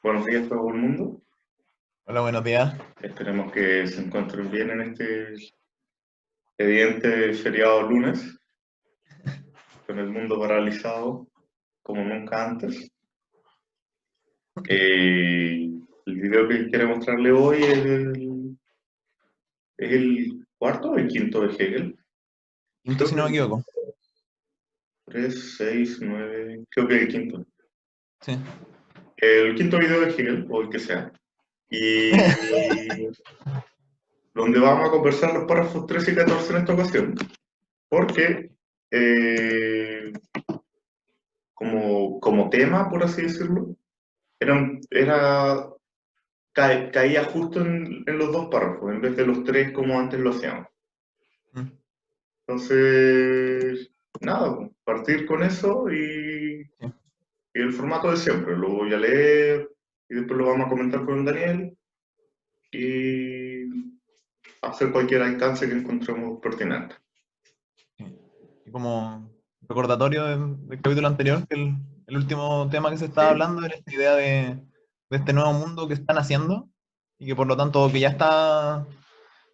Buenos días todo el mundo. Hola, buenos días. Esperemos que se encuentren bien en este evidente feriado lunes, con el mundo paralizado como nunca antes. El video que quiero mostrarle hoy es el cuarto o el quinto de Hegel. Quinto, Creo si que no me el equivoco. 3, 6, 9, creo que el quinto. Sí. El quinto video de Hegel, o el que sea. Y donde vamos a conversar los párrafos 13 y 14 en esta ocasión, porque como tema, por así decirlo, caía justo en los dos párrafos, en vez de los tres como antes lo hacíamos. Mm. Entonces, nada, pues, partir con eso Sí. y el formato de siempre. Lo voy a leer y después lo vamos a comentar con Daniel y hacer cualquier alcance que encontremos pertinente. Sí. Y como recordatorio del capítulo anterior, que el último tema que se estaba Sí, hablando era esta idea de este nuevo mundo que están haciendo y que por lo tanto que ya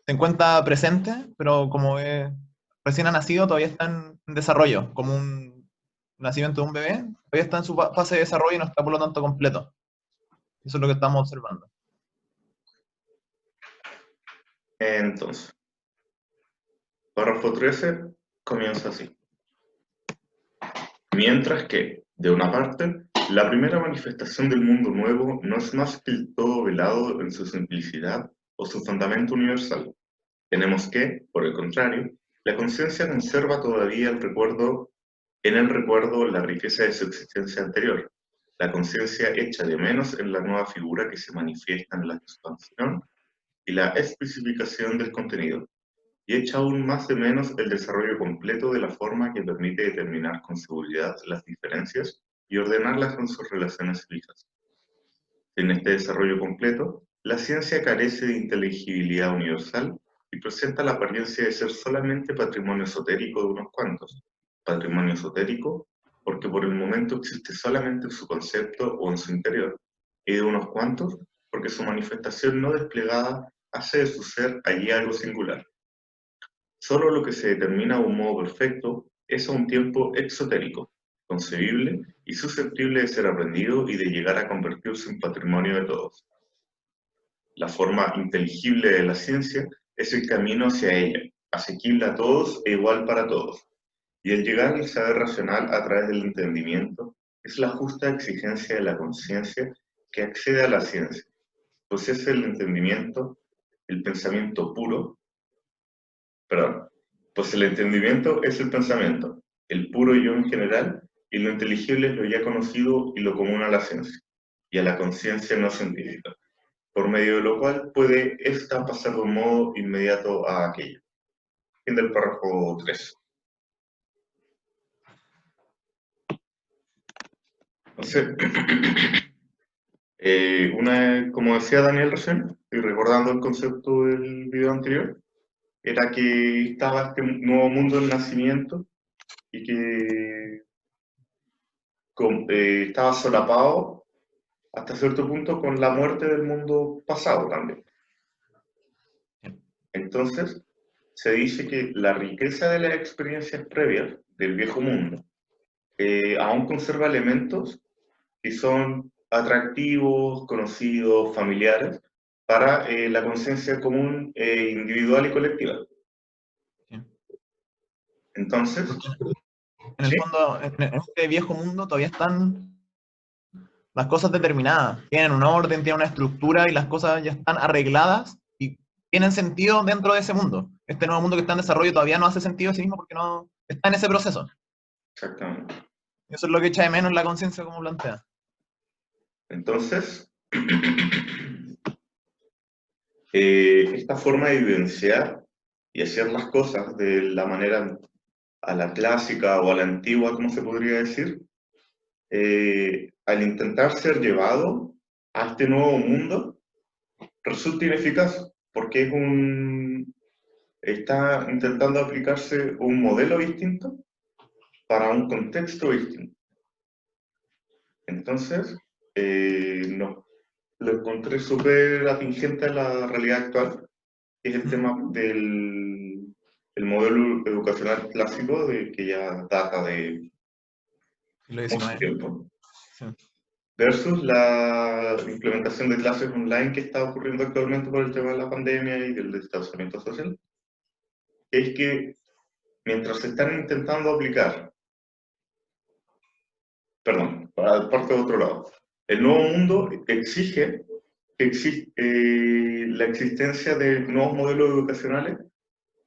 se encuentra presente, pero como recién ha nacido, todavía está en desarrollo, como un nacimiento de un bebé, todavía está en su fase de desarrollo y no está por lo tanto completo. Eso es lo que estamos observando. entonces, párrafo 13 comienza así. Mientras que, de una parte, la primera manifestación del mundo nuevo no es más que el todo velado en su simplicidad o su fundamento universal. Tenemos que, por el contrario, la conciencia conserva todavía en el recuerdo la riqueza de su existencia anterior, la conciencia hecha de menos en la nueva figura que se manifiesta en la expansión y la especificación del contenido, y echa aún más de menos el desarrollo completo de la forma que permite determinar con seguridad las diferencias y ordenarlas en sus relaciones fijas. Sin este desarrollo completo, la ciencia carece de inteligibilidad universal y presenta la apariencia de ser solamente patrimonio esotérico de unos cuantos. Patrimonio esotérico porque por el momento existe solamente en su concepto o en su interior, y de unos cuantos porque su manifestación no desplegada hace de su ser allí algo singular. Solo lo que se determina de un modo perfecto es a un tiempo exotérico, concebible y susceptible de ser aprendido y de llegar a convertirse en patrimonio de todos. La forma inteligible de la ciencia es el camino hacia ella, asequible a todos e igual para todos. Y el llegar al saber racional a través del entendimiento es la justa exigencia de la conciencia que accede a la ciencia, pues es el entendimiento, el pensamiento puro, perdón, pues el entendimiento es el pensamiento, el puro yo en general, y lo inteligible es lo ya conocido y lo común a la ciencia, y a la conciencia no científica, por medio de lo cual puede ésta pasar de un modo inmediato a aquello. Fin del párrafo 3. Entonces, como decía Daniel recién, y recordando el concepto del video anterior, era que estaba este nuevo mundo en nacimiento y que estaba solapado hasta cierto punto con la muerte del mundo pasado también. Entonces, se dice que la riqueza de las experiencias previas del viejo mundo aún conserva elementos que son atractivos, conocidos, familiares para la conciencia común, individual y colectiva. Sí. Entonces, Porque en el sí, fondo, en este viejo mundo todavía están las cosas determinadas, tienen un orden, tienen una estructura y las cosas ya están arregladas y tienen sentido dentro de ese mundo. Este nuevo mundo que está en desarrollo todavía no hace sentido a sí mismo porque no está en ese proceso. exactamente. Eso es lo que echa de menos la conciencia como plantea. Entonces, esta forma de vivenciar y hacer las cosas de la manera a la clásica o a la antigua, como se podría decir, al intentar ser llevado a este nuevo mundo, resulta ineficaz, porque está intentando aplicarse un modelo distinto para un contexto distinto. Entonces, no. lo encontré súper atingente a la realidad actual, que es el ¿Mm? tema del el modelo educacional clásico de que ya data de Siglo mucho XIX. tiempo, Sí. versus la implementación de clases online que está ocurriendo actualmente por el tema de la pandemia y del distanciamiento social. Es que mientras se están intentando aplicar, perdón, para parte de otro lado, el nuevo mundo exige la existencia de nuevos modelos educacionales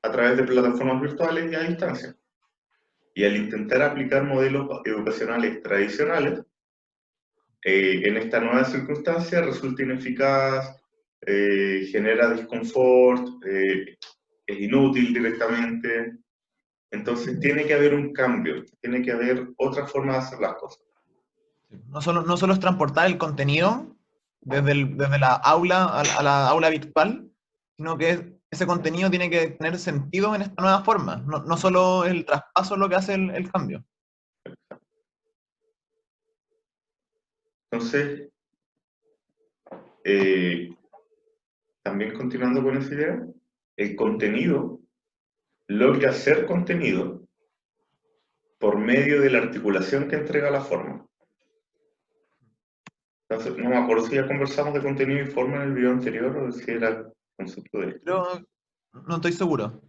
a través de plataformas virtuales y a distancia. Y al intentar aplicar modelos educacionales tradicionales, en esta nueva circunstancia resulta ineficaz, genera disconfort, es inútil directamente. Entonces tiene que haber un cambio, tiene que haber otra forma de hacer las cosas. No solo es transportar el contenido desde la aula a la aula virtual, sino que ese contenido tiene que tener sentido en esta nueva forma. No solo el traspaso es lo que hace el cambio. Entonces, eh, también continuando con esa idea, el contenido logra ser contenido por medio de la articulación que entrega la forma. Entonces, no me acuerdo si ya conversamos de contenido y forma en el video anterior o si era el concepto de esto. Pero no estoy seguro.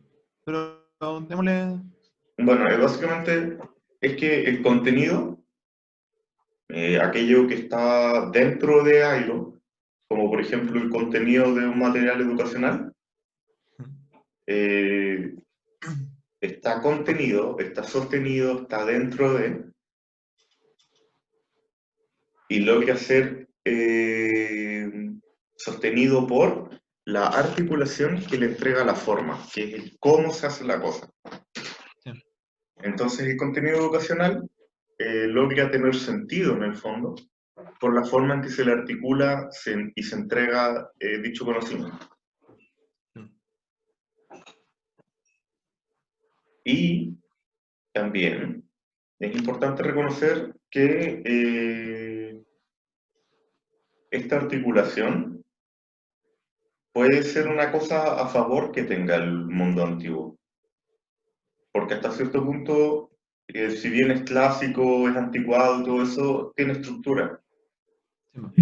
Pero démosle. Bueno, básicamente es que el contenido, aquello que está dentro de algo, como por ejemplo el contenido de un material educacional, eh, está contenido, está sostenido, está dentro de, y logra ser sostenido por la articulación que le entrega la forma, que es el cómo se hace la cosa. Sí. Entonces el contenido educacional logra tener sentido en el fondo por la forma en que se le articula y se entrega dicho conocimiento. Y también es importante reconocer que esta articulación puede ser una cosa a favor que tenga el mundo antiguo, porque hasta cierto punto, si bien es clásico, es anticuado y todo eso, tiene estructura. Sí, po.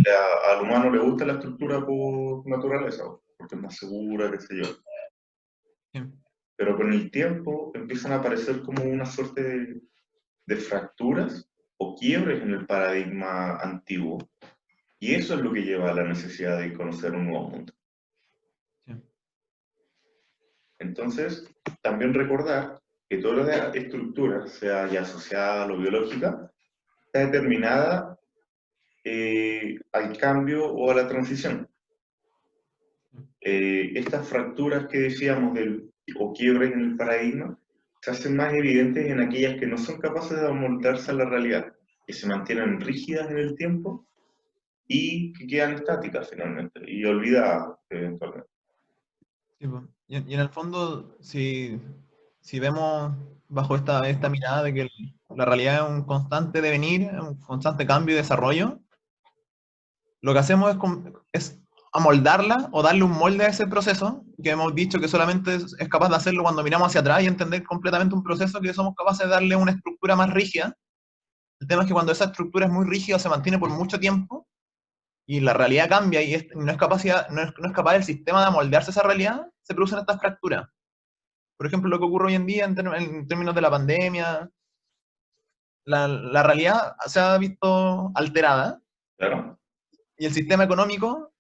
Al humano le gusta la estructura por naturaleza, porque es más segura, qué sé yo. Sí. Pero con el tiempo empiezan a aparecer como una suerte de fracturas o quiebres en el paradigma antiguo. Y eso es lo que lleva a la necesidad de conocer un nuevo mundo. Sí. Entonces, también recordar que toda la estructura, sea ya social o biológica, está determinada al cambio o a la transición. Estas fracturas que decíamos o quiebres en el paradigma se hacen más evidentes en aquellas que no son capaces de amoldarse a la realidad, que se mantienen rígidas en el tiempo y que quedan estáticas finalmente y olvidadas eventualmente. Sí, po. Y en el fondo, si vemos bajo esta mirada de que la realidad es un constante devenir, un constante cambio y desarrollo, lo que hacemos es amoldarla o darle un molde a ese proceso, que hemos dicho que solamente es capaz de hacerlo cuando miramos hacia atrás y entender completamente un proceso que somos capaces de darle una estructura más rígida. El tema es que cuando esa estructura es muy rígida, se mantiene por mucho tiempo y la realidad cambia y no es capaz el sistema de amoldarse a esa realidad, se producen estas fracturas. Por ejemplo, lo que ocurre hoy en día en términos de la pandemia, la realidad se ha visto alterada ¿Claro? y el sistema económico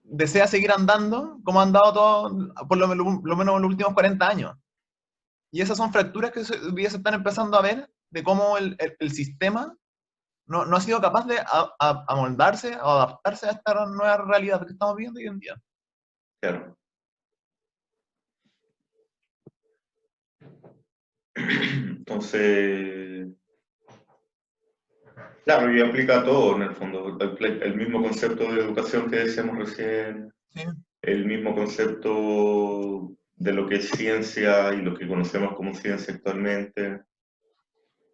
desea seguir andando como ha andado todo, por lo menos en los últimos 40 años. Y esas son fracturas que hoy día se están empezando a ver de cómo el sistema no ha sido capaz de amoldarse o adaptarse a esta nueva realidad que estamos viviendo hoy en día. Claro. Entonces, claro, y aplica a todo en el fondo. El mismo concepto de educación que decíamos recién, Sí, el mismo concepto de lo que es ciencia y lo que conocemos como ciencia actualmente,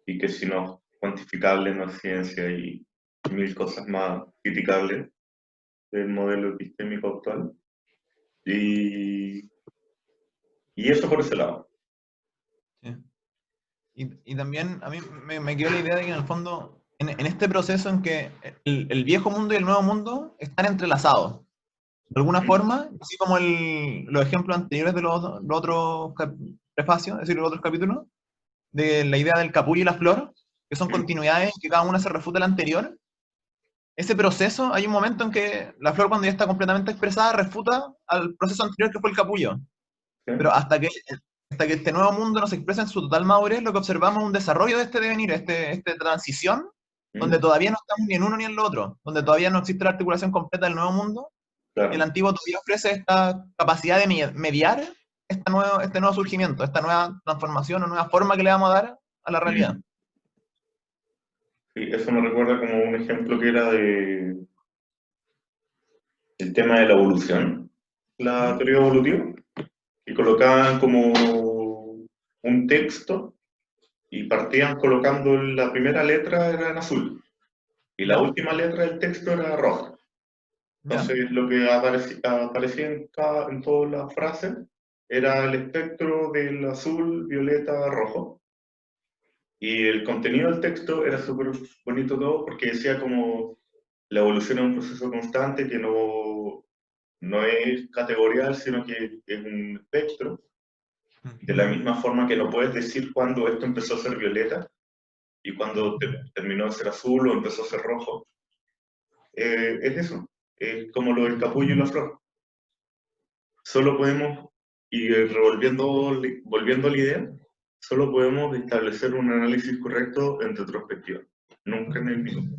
y que si no es cuantificable no es ciencia y mil cosas más criticables. del modelo epistémico actual. Y eso por ese lado. Sí. Y también a mí me quedó la idea de que en el fondo, en este proceso en que el viejo mundo y el nuevo mundo están entrelazados, de alguna forma, así como los ejemplos anteriores de los otros prefacios, es decir, los otros capítulos, de la idea del capullo y la flor, que son continuidades que cada una se refuta la anterior. Ese proceso, hay un momento en que la flor, cuando ya está completamente expresada, refuta al proceso anterior que fue el capullo. ¿Sí? Pero hasta que este nuevo mundo no se expresa en su total madurez, lo que observamos es un desarrollo de este devenir, este transición, donde todavía no estamos ni en uno ni en lo otro, donde todavía no existe la articulación completa del nuevo mundo, y el Claro. antiguo todavía ofrece esta capacidad de mediar este nuevo surgimiento, esta nueva transformación o nueva forma que le vamos a dar a la realidad. Sí, eso me recuerda como un ejemplo que era el tema de la evolución, la teoría evolutiva, y colocaban como un texto y partían colocando la primera letra era en azul y la ¿Ya? última letra del texto era roja. ¿Ya? Entonces lo que aparecía en todas las frases era el espectro del azul, violeta, rojo. Y el contenido del texto era súper bonito todo porque decía como la evolución es un proceso constante que no es categorial, sino que es un espectro. De la misma forma que no puedes decir cuándo esto empezó a ser violeta y cuándo terminó de ser azul o empezó a ser rojo. Es eso, es como lo del capullo y la flor. Solo podemos, y volviendo a la idea, solo podemos establecer un análisis correcto en retrospectiva, nunca en el minuto.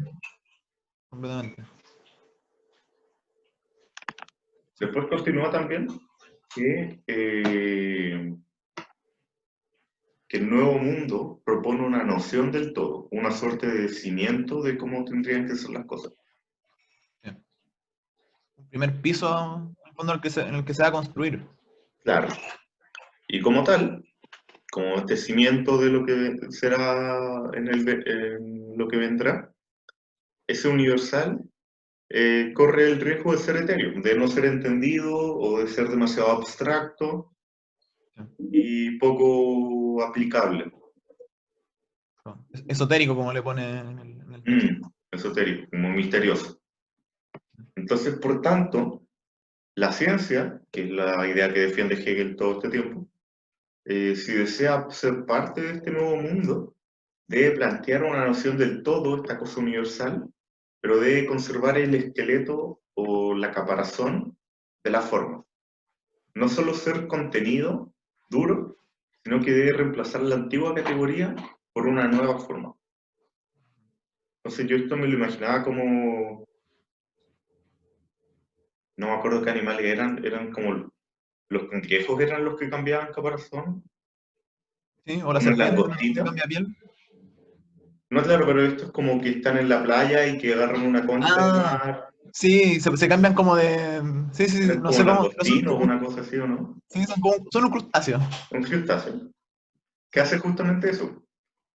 Completamente. Después continúa también que el nuevo mundo propone una noción del todo, una suerte de cimiento de cómo tendrían que ser las cosas. Sí. Un primer piso, en el fondo, en el que se va a construir. Claro. Y como tal, como este cimiento de lo que será en lo que vendrá, ese universal corre el riesgo de ser etéreo, de no ser entendido o de ser demasiado abstracto y poco aplicable. Esotérico, como le pone en el texto. Esotérico, como misterioso. Entonces, por tanto, la ciencia, que es la idea que defiende Hegel todo este tiempo, si desea ser parte de este nuevo mundo, debe plantear una noción del todo, esta cosa universal, pero debe conservar el esqueleto o la caparazón de la forma. No solo ser contenido duro, sino que debe reemplazar la antigua categoría por una nueva forma. Entonces yo esto me lo imaginaba como, no me acuerdo qué animales eran como los cangrejos eran los que cambiaban caparazón, ¿Sí? O la como en serpiente también que langostita. cambia piel. No, claro, pero esto es como que están en la playa y que agarran una concha del Ah, mar, sí, se cambian como de. Sí, sí, sí, eran no como sé cómo. Pero langostinos, una cosa así, ¿o no? sí, son un crustáceo. Un crustáceo, que hace justamente eso.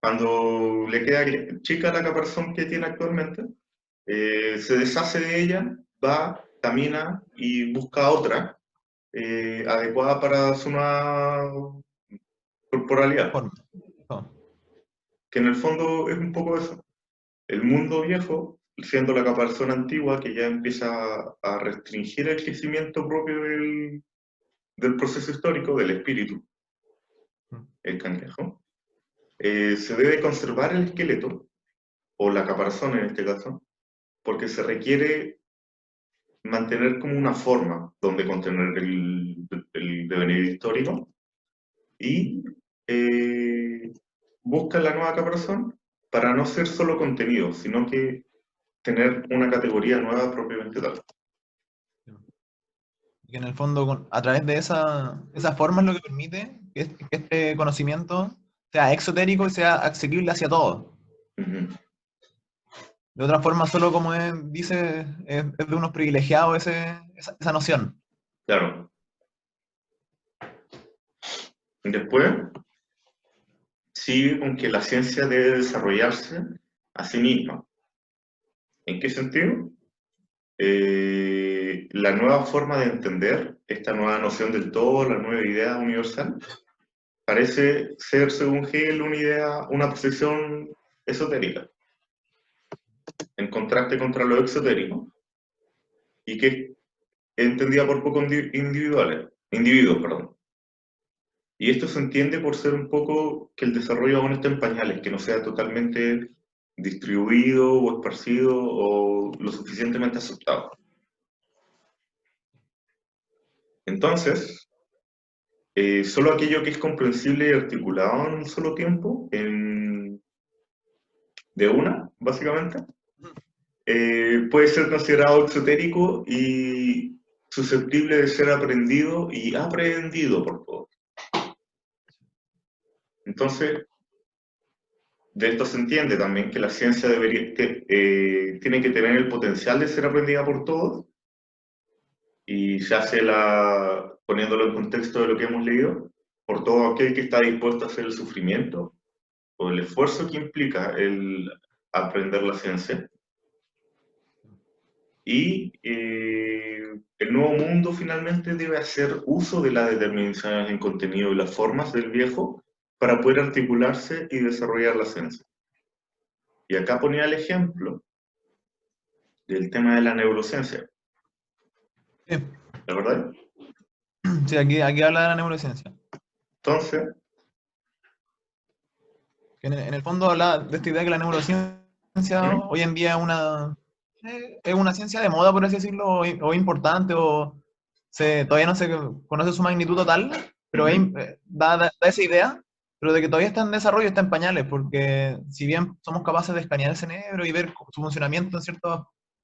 Cuando le queda chica la caparazón que tiene actualmente, se deshace de ella, va, camina y busca otra adecuada para su nueva corporalidad, Forma. Oh, que en el fondo es un poco eso. El mundo viejo, siendo la caparazón antigua que ya empieza a restringir el crecimiento propio del proceso histórico, del espíritu, el cangrejo, se debe conservar el esqueleto, o la caparazón en este caso, porque se requiere mantener como una forma donde contener el devenir histórico y busca la nueva caparazón para no ser solo contenido, sino que tener una categoría nueva propiamente tal. y que en el fondo, a través de esa forma es lo que permite que este conocimiento sea exotérico y sea asequible hacia todos. Ujú. De otra forma, solo como dice, es de unos privilegiados esa noción. Claro. Después, sí, aunque la ciencia debe desarrollarse a sí misma. ¿En qué sentido? la nueva forma de entender esta nueva noción del todo, la nueva idea universal, parece ser, según Hegel, una posición esotérica, en contraste contra lo exotérico, y que es entendida por pocos individuos, perdón. Y esto se entiende por ser un poco que el desarrollo aún está en pañales, que no sea totalmente distribuido o esparcido o lo suficientemente aceptado. Entonces, solo aquello que es comprensible y articulado en un solo tiempo, de una, básicamente, puede ser considerado exotérico y susceptible de ser aprendido y aprehendido por todos. Entonces, de esto se entiende también que la ciencia tiene que tener el potencial de ser aprendida por todos, y se hace poniéndolo en contexto de lo que hemos leído, por todo aquel que está dispuesto a hacer el sufrimiento o el esfuerzo que implica el aprender la ciencia. Y el nuevo mundo finalmente debe hacer uso de las determinaciones en contenido y las formas del viejo para poder articularse y desarrollar la ciencia. Y acá ponía el ejemplo del tema de la neurociencia. Sí, ¿La verdad? sí, aquí habla de la neurociencia. Entonces, Que en el fondo habla de esta idea que la neurociencia hoy en día es una ciencia de moda, por así decirlo, o importante, todavía no se conoce su magnitud total, pero da esa idea, pero de que todavía está en desarrollo, está en pañales, porque si bien somos capaces de escanear el cerebro y ver su funcionamiento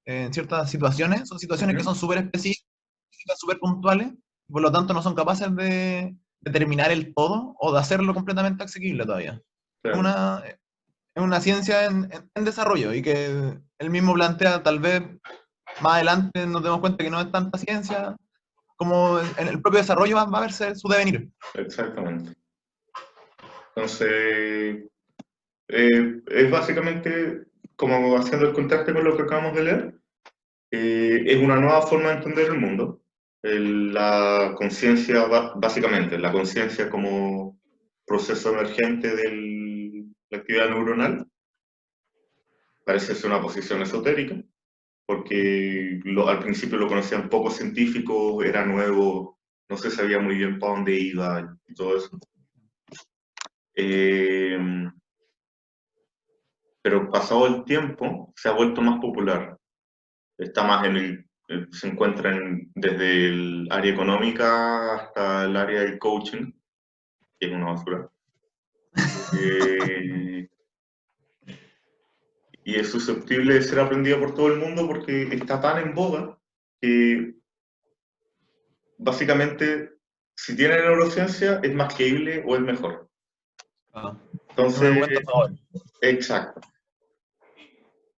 en ciertas situaciones, son situaciones que son súper específicas, súper puntuales, y por lo tanto no son capaces de determinar el todo o de hacerlo completamente asequible todavía. Es claro, una ciencia en desarrollo y que él mismo plantea, tal vez más adelante nos demos cuenta que no es tanta ciencia, como en el propio desarrollo va a verse su devenir. exactamente. Entonces, es básicamente, como haciendo el contraste con lo que acabamos de leer, es una nueva forma de entender el mundo. La conciencia, básicamente, la conciencia como proceso emergente de la actividad neuronal, parece ser una posición esotérica, porque al principio lo conocían pocos científicos, era nuevo, no se sabía muy bien para dónde iba y todo eso. Pero pasado el tiempo se ha vuelto más popular. Está más se encuentra desde el área económica hasta el área del coaching, que es una basura. Eh, y es susceptible de ser aprendido por todo el mundo porque está tan en boga que básicamente si tiene neurociencia es más creíble o es mejor. Es un Entonces, argumento a favor. exacto.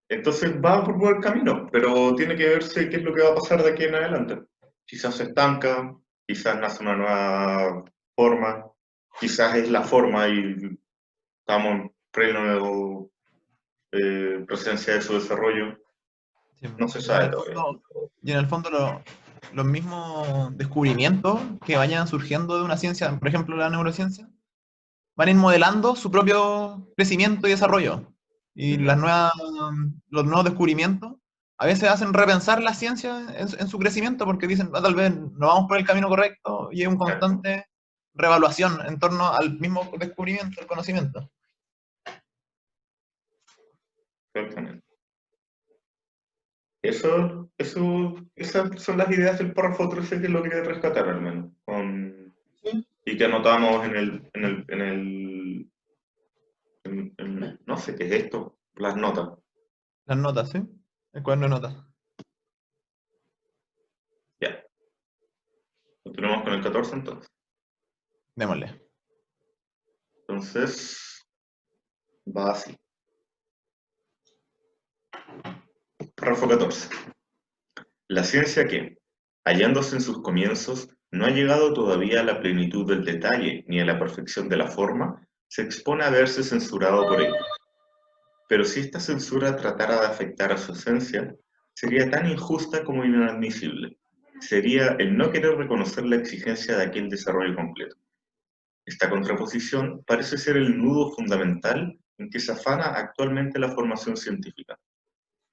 Entonces va por buen camino, pero tiene que verse qué es lo que va a pasar de aquí en adelante. Quizás se estanca, quizás nace una nueva forma, quizás es la forma y estamos en pleno presencia de su desarrollo. Sí. No se sabe todavía. Y en el fondo los mismos descubrimientos que vayan surgiendo de una ciencia, por ejemplo la neurociencia, van a ir modelando su propio crecimiento y desarrollo. Y los nuevos descubrimientos a veces hacen repensar la ciencia en su crecimiento porque dicen, tal vez no vamos por el camino correcto y hay una constante reevaluación en torno al mismo descubrimiento, el conocimiento. Exactamente. Esas son las ideas del párrafo 13 que lo quería rescatar al menos. Sí. Y que anotamos no sé qué es esto, las notas. Las notas, ¿sí? El cuaderno de notas. Ya. Continuamos con el 14 entonces. Démosle. Entonces, va así. Párrafo 14. La ciencia que, hallándose en sus comienzos, no ha llegado todavía a la plenitud del detalle ni a la perfección de la forma, se expone a verse censurado por ello. Pero si esta censura tratara de afectar a su esencia, sería tan injusta como inadmisible. sería el no querer reconocer la exigencia de aquel desarrollo completo. Esta contraposición parece ser el nudo fundamental en que se afana actualmente la formación científica,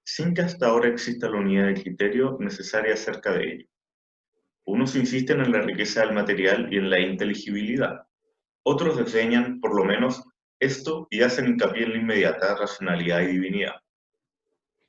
sin que hasta ahora exista la unidad de criterio necesaria acerca de ello. Unos insisten en la riqueza del material y en la inteligibilidad. Otros desdeñan, por lo menos, esto y hacen hincapié en la inmediata racionalidad y divinidad.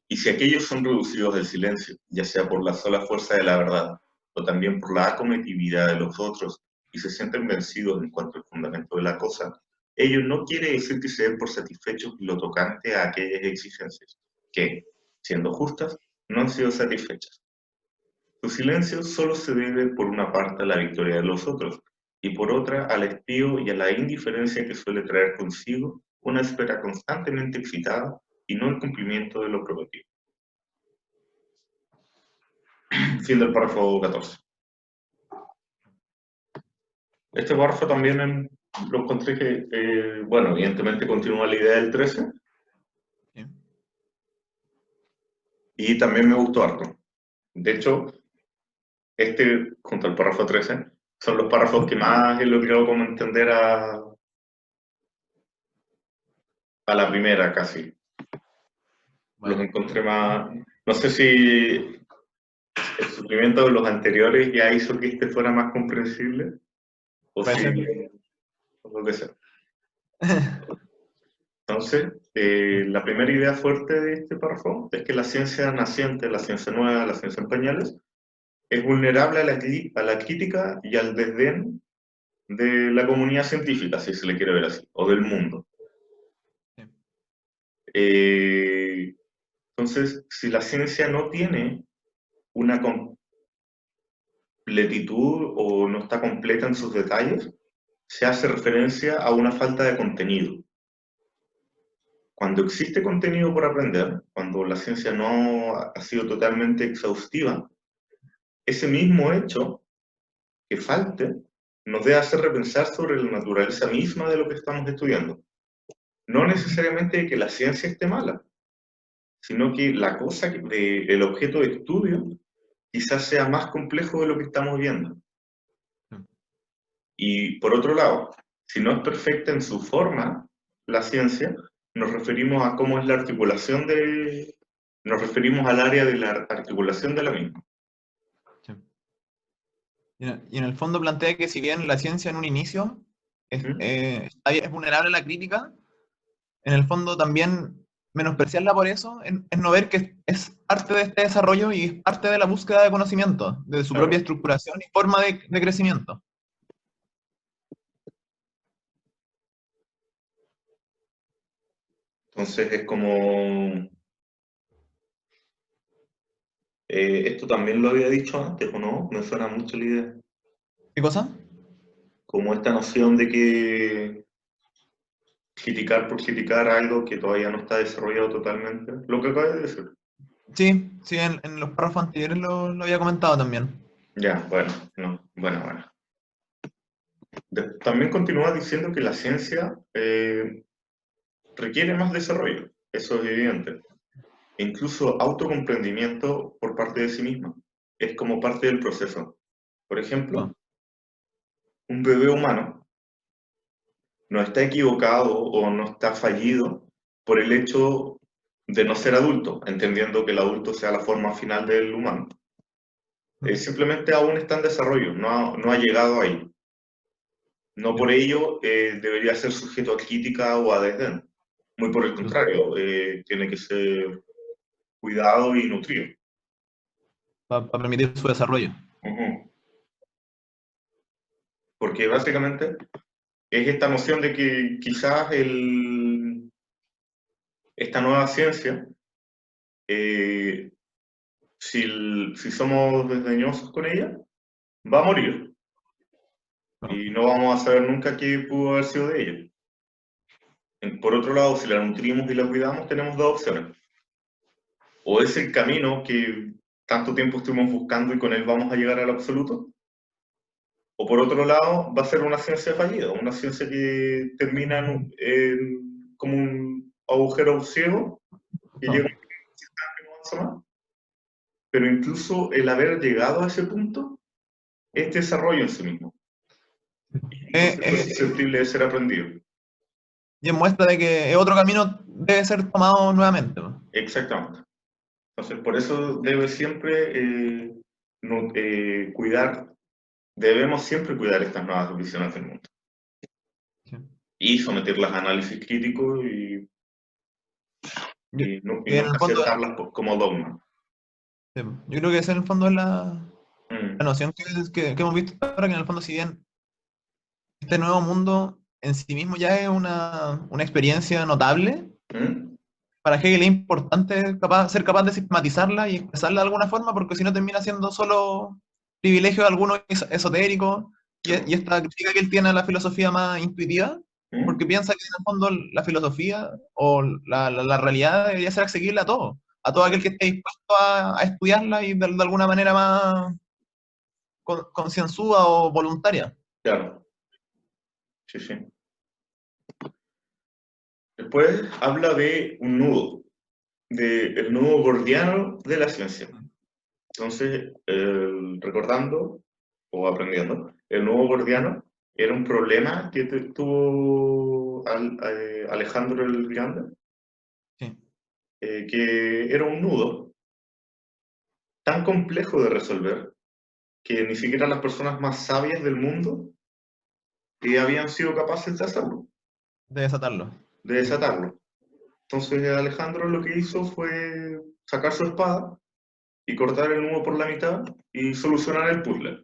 Y si aquellos son reducidos al silencio, ya sea por la sola fuerza de la verdad, o también por la acometividad de los otros, y se sienten vencidos en cuanto al fundamento de la cosa, ello no quiere decir que se den por satisfechos en lo tocante a aquellas exigencias, que, siendo justas, no han sido satisfechas. Su silencio solo se debe por una parte a la victoria de los otros, y por otra al estío y a la indiferencia que suele traer consigo una espera constantemente excitada y no el cumplimiento de lo prometido. Fin del párrafo 14. Este párrafo también lo encontré que, bueno, evidentemente continúa la idea del 13, Sí. y también me gustó harto. De hecho, junto al párrafo 13, son los párrafos que más he logrado como entender a la primera casi. Los Bueno, encontré más... No sé si el sufrimiento de los anteriores ya hizo que este fuera más comprensible, o puede si... ser. o lo que sea. Entonces, la primera idea fuerte de este párrafo es que la ciencia naciente, la ciencia nueva, la ciencia en pañales, es vulnerable a la crítica y al desdén de la comunidad científica, si se le quiere ver así, o del mundo. Sí. Entonces, si la ciencia no tiene una completitud o no está completa en sus detalles, se hace referencia a una falta de contenido. Cuando existe contenido por aprender, cuando la ciencia no ha sido totalmente exhaustiva, ese mismo hecho que falte nos debe hacer repensar sobre la naturaleza misma de lo que estamos estudiando. No necesariamente que la ciencia esté mala, sino que la cosa, el objeto de estudio, quizás sea más complejo de lo que estamos viendo. Y por otro lado, si no es perfecta en su forma, la ciencia, nos referimos a cómo es la articulación nos referimos al área de la articulación de la misma. Sí. Y en el fondo plantea que si bien la ciencia en un inicio es vulnerable a la crítica, en el fondo también menospreciarla por eso es no ver que es parte de este desarrollo y es parte de la búsqueda de conocimiento, de su propia Claro. estructuración y forma de crecimiento. Entonces es como... esto también lo había dicho antes, ¿o no? Me suena mucho la idea. ¿Qué cosa? Como esta noción de que criticar por criticar algo que todavía no está desarrollado totalmente. Lo que acabas de decir. Sí, sí, en los párrafos anteriores lo había comentado también. Ya, bueno, no, bueno. También continúa diciendo que la ciencia requiere más desarrollo, eso es evidente. E incluso autocomprendimiento por parte de sí misma. Es como parte del proceso. Por ejemplo, Ah, un bebé humano no está equivocado o no está fallido por el hecho de no ser adulto, entendiendo que el adulto sea la forma final del humano. Simplemente aún está en desarrollo, no ha llegado ahí. No por ello debería ser sujeto a crítica o a desdén. Muy por el contrario, tiene que ser cuidado y nutrido. para permitir su desarrollo. Ujú. Porque básicamente es esta noción de que quizás esta nueva ciencia, eh, si somos desdeñosos con ella, va a morir. Ah, Y no vamos a saber nunca qué pudo haber sido de ella. Por otro lado, si la nutrimos y la cuidamos, tenemos dos opciones. O es el camino que tanto tiempo estuvimos buscando y con él vamos a llegar al absoluto. O por otro lado, va a ser una ciencia fallida, una ciencia que termina como un agujero ciego que llega a ah, un instante que no avanza más. pero incluso el haber llegado a ese punto es desarrollo en sí mismo. Eh, Entonces es eh, susceptible de ser aprendido. y es muestra de que otro camino debe ser tomado nuevamente, ¿no? Exactamente. Entonces, por eso debe siempre cuidar, debemos siempre cuidar estas nuevas visiones del mundo Sí. y someterlas a análisis crítico Yo, y en nunca el fondo, aceptarlas como dogma. sí, yo creo que esa en el fondo es la Mm. noción que hemos visto ahora, que en el fondo, si bien este nuevo mundo en sí mismo ya es una experiencia notable, ¿Mm? para Hegel es importante ser capaz de sistematizarla y expresarla de alguna forma, porque si no termina siendo solo privilegio de algunos esotéricos, Sí, y esta crítica que él tiene a la filosofía más intuitiva, porque ¿Mm? piensa que en el fondo la filosofía o la realidad debería ser accesible a todo aquel que esté dispuesto a estudiarla y de alguna manera más concienzuda o voluntaria. Claro, sí, sí. Después habla de un nudo, del nudo gordiano de la ciencia. Entonces, recordando o aprendiendo, el nudo gordiano era un problema que tuvo Alejandro el Grande, Sí, que era un nudo tan complejo de resolver que ni siquiera las personas más sabias del mundo habían sido capaces de hacerlo, de desatarlo. de desatarlo. Entonces Alejandro lo que hizo fue sacar su espada y cortar el nudo por la mitad y solucionar el puzzle.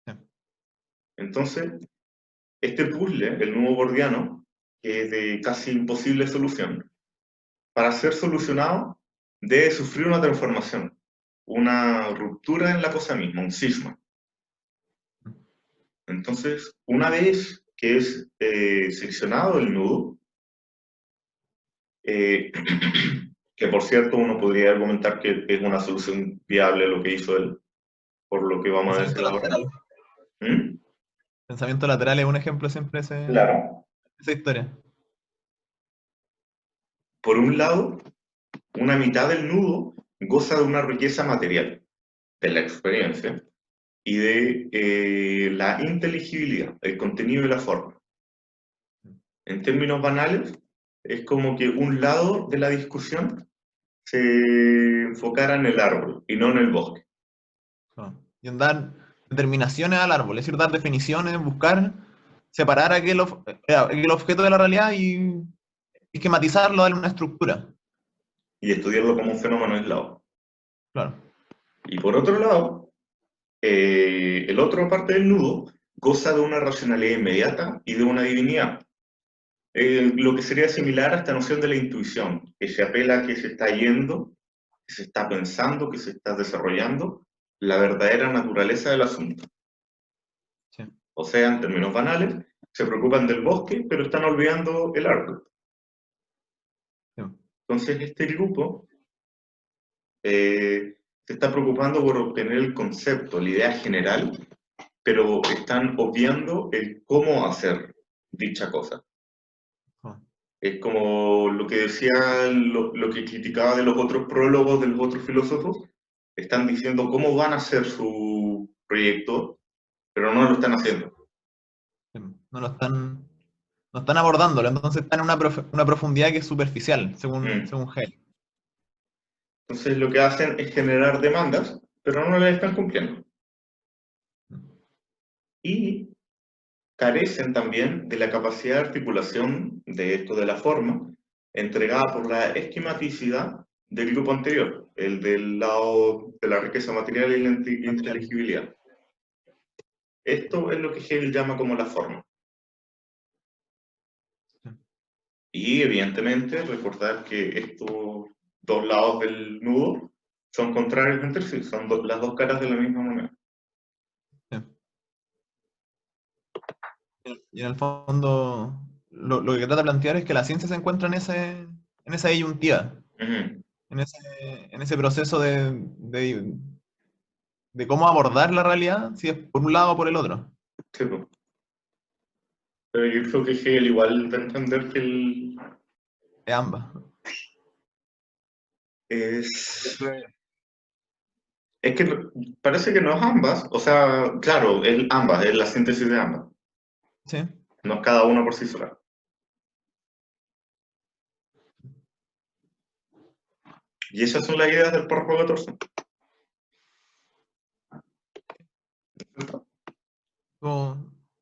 Sí. Entonces, este puzzle, el nudo gordiano, que es de casi imposible solución, para ser solucionado debe sufrir una transformación, una ruptura en la cosa misma, un cisma. Entonces, una vez que es seccionado el nudo, eh, que por cierto uno podría argumentar que es una solución viable lo que hizo él, por lo que vamos a Pensamiento decir ahora. lateral. ¿Mm? Pensamiento lateral es un ejemplo siempre de Claro. esa historia. Por un lado, una mitad del nudo goza de una riqueza material, de la experiencia, y de la inteligibilidad, el contenido y la forma. En términos banales, es como que un lado de la discusión se enfocara en el árbol y no en el bosque. ¿No? Y en dar determinaciones al árbol, es decir, dar definiciones, buscar separar aquel objeto de la realidad y esquematizarlo, darle una estructura. Y estudiarlo como un fenómeno aislado. Claro. Y por otro lado, el otro parte del nudo goza de una racionalidad inmediata y de una divinidad. Lo que sería similar a esta noción de la intuición, que se apela a que se está yendo, que se está pensando, que se está desarrollando la verdadera naturaleza del asunto. Sí. O sea, en términos banales, se preocupan del bosque, pero están olvidando el árbol. Sí. Entonces, este grupo se está preocupando por obtener el concepto, la idea general, pero están obviando el cómo hacer dicha cosa. Oh. Es como lo que decía, lo que criticaba de los otros prólogos de los otros filósofos, están diciendo cómo van a hacer su proyecto, pero no lo están haciendo. Sí. No están abordándolo, entonces están en una profundidad que es superficial, Mm. según Hegel. Entonces lo que hacen es generar demandas, pero no las están cumpliendo. Y carecen también de la capacidad de articulación de esto de la forma, entregada por la esquematicidad del grupo anterior, el del lado de la riqueza material y la Material. inteligibilidad. Esto es lo que Hegel llama como la forma. Sí. Y evidentemente recordar que estos dos lados del nudo son contrarios entre sí, son las dos caras de la misma moneda. Sí. Y en el fondo, lo que trata de plantear es que la ciencia se encuentra en esa disyuntiva, Ujú. en ese proceso de cómo abordar la realidad, si es por un lado o por el otro. Sí, pues. Pero yo creo que Hegel igual va a entender que De ambas. es, Es que parece que no es ambas, o sea, claro, es ambas, es la síntesis de ambas, ¿Sí? no es cada una por sí sola. Y esas son las ideas del párrafo 14.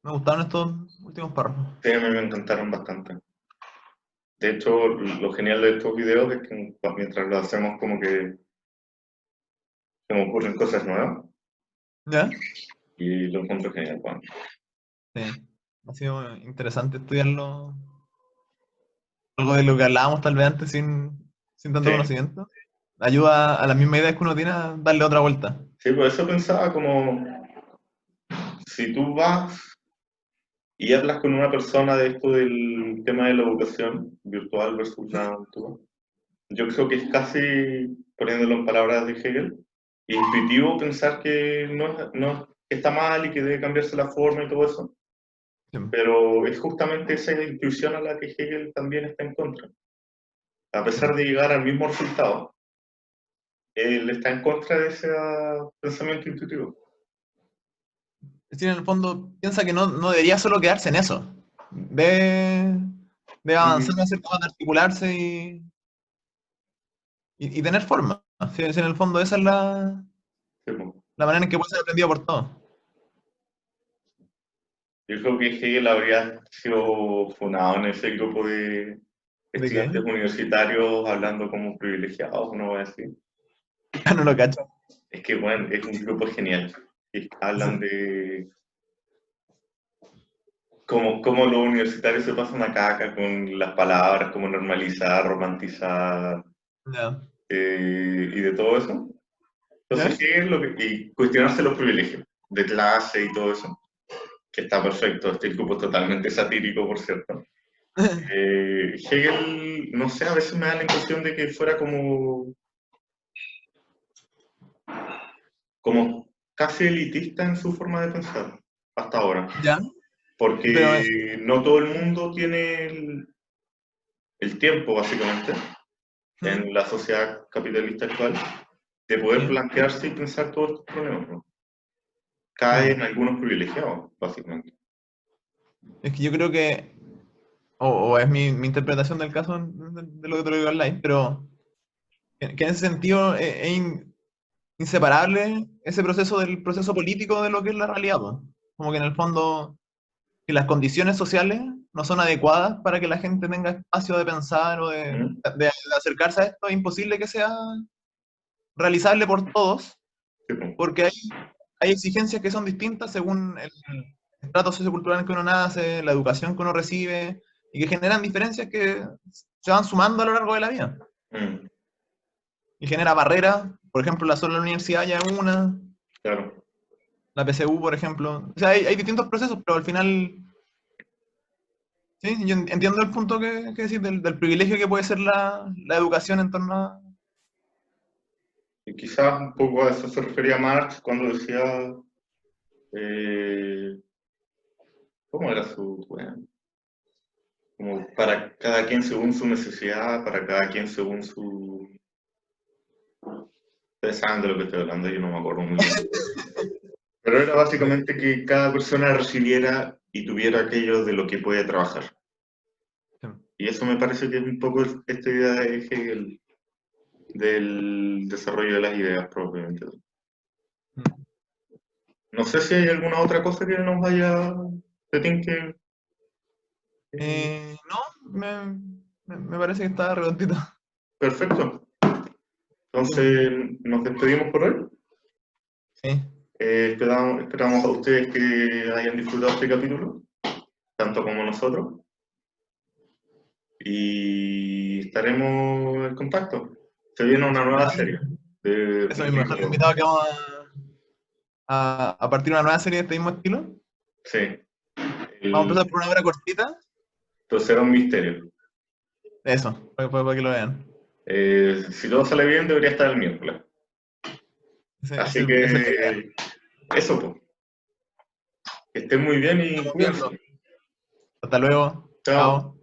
Me gustaron estos últimos párrafos. Sí, a mí me encantaron bastante. De hecho, lo genial de estos videos es que mientras lo hacemos como que se me ocurren cosas nuevas ¿Ya? y lo encuentro genial, Juan. Sí. Ha sido interesante estudiarlo. Algo de lo que hablábamos tal vez antes sin tanto Sí, conocimiento. Ayuda a las mismas ideas que uno tiene a darle otra vuelta. sí, por eso pensaba como si tú vas y hablas con una persona de esto del tema de la educación virtual versus la actual, yo creo que es casi, poniéndolo en palabras de Hegel, intuitivo pensar que no que está mal y que debe cambiarse la forma y todo eso, Sí. pero es justamente esa intuición a la que Hegel también está en contra. A Sí. pesar de llegar al mismo resultado, él está en contra de ese pensamiento intuitivo. Es decir, en el fondo, piensa que no debería solo quedarse en eso. De avanzar, Mm, ser capaz de articularse y tener forma. Si en el fondo esa es sí, po. la manera en que puede ser aprendido por todos. Yo creo que Hegel habría sido funado en ese grupo de ¿De qué? estudiantes universitarios hablando como privilegiados, no voy a decir. No lo cacho. Es que, bueno, es un grupo genial. Y hablan Sí. de cómo los universitarios se pasan a caca con las palabras, cómo normalizar, romantizar Ya. y de todo eso. ¿Ya? Entonces, Hegel y cuestionarse los privilegios de clase y todo eso, que está perfecto. Este grupo es totalmente satírico, por cierto. Hegel, no sé, a veces me da la impresión de que fuera como casi elitista en su forma de pensar, hasta ahora. ¿Ya? Pero, Porque no todo el mundo tiene el tiempo, básicamente, en la sociedad capitalista actual, de poder sí, plantearse y pensar todos estos problemas, ¿no? sí. Cae en algunos privilegiados, básicamente. Es que yo creo que, o es mi interpretación del caso de lo que te lo digo online, pero que en ese sentido inseparable ese proceso del proceso político de lo que es la realidad, po. Como que en el fondo, si las condiciones sociales no son adecuadas para que la gente tenga espacio de pensar o ¿Mm? de acercarse a esto, es imposible que sea realizable por todos, Sí, pues. porque hay exigencias que son distintas según el estrato sociocultural en que uno nace, la educación que uno recibe, y que generan diferencias que se van sumando a lo largo de la vida. Mm, Y genera barreras, por ejemplo, la sola universidad ya es una, claro. la PSU, por ejemplo. O sea, hay distintos procesos, pero al final, sí, yo entiendo el punto que decís del privilegio que puede ser la educación en torno a... Y quizás un poco a eso se refería Marx cuando decía, eh, ¿cómo era su, bueno, como para cada quien según su necesidad, para cada quien según su... Ustedes saben de lo que estoy hablando, yo no me acuerdo muy bien. Pero era básicamente que cada persona recibiera y tuviera aquello de lo que puede trabajar. Y eso me parece que es un poco esta idea de Hegel del desarrollo de las ideas propiamente. No sé si hay alguna otra cosa que nos vaya de tinque. No, me parece que está redondito. Perfecto. Sí, Entonces nos despedimos por hoy. sí. Esperamos a ustedes que hayan disfrutado este capítulo, tanto como nosotros, y estaremos en contacto. Se viene una nueva serie Eso de mismo, dejarle libros. invitado que vamos a partir de una nueva serie de este mismo estilo. Sí, Vamos a el, empezar por una hora cortita. entonces era un misterio. Eso, para que lo vean. Si todo sale bien, debería estar el miércoles. Así Esa es la idea. que eso, pues. Que estén muy bien y Estamos viendo. cuídense. Hasta luego. Chao. Chao.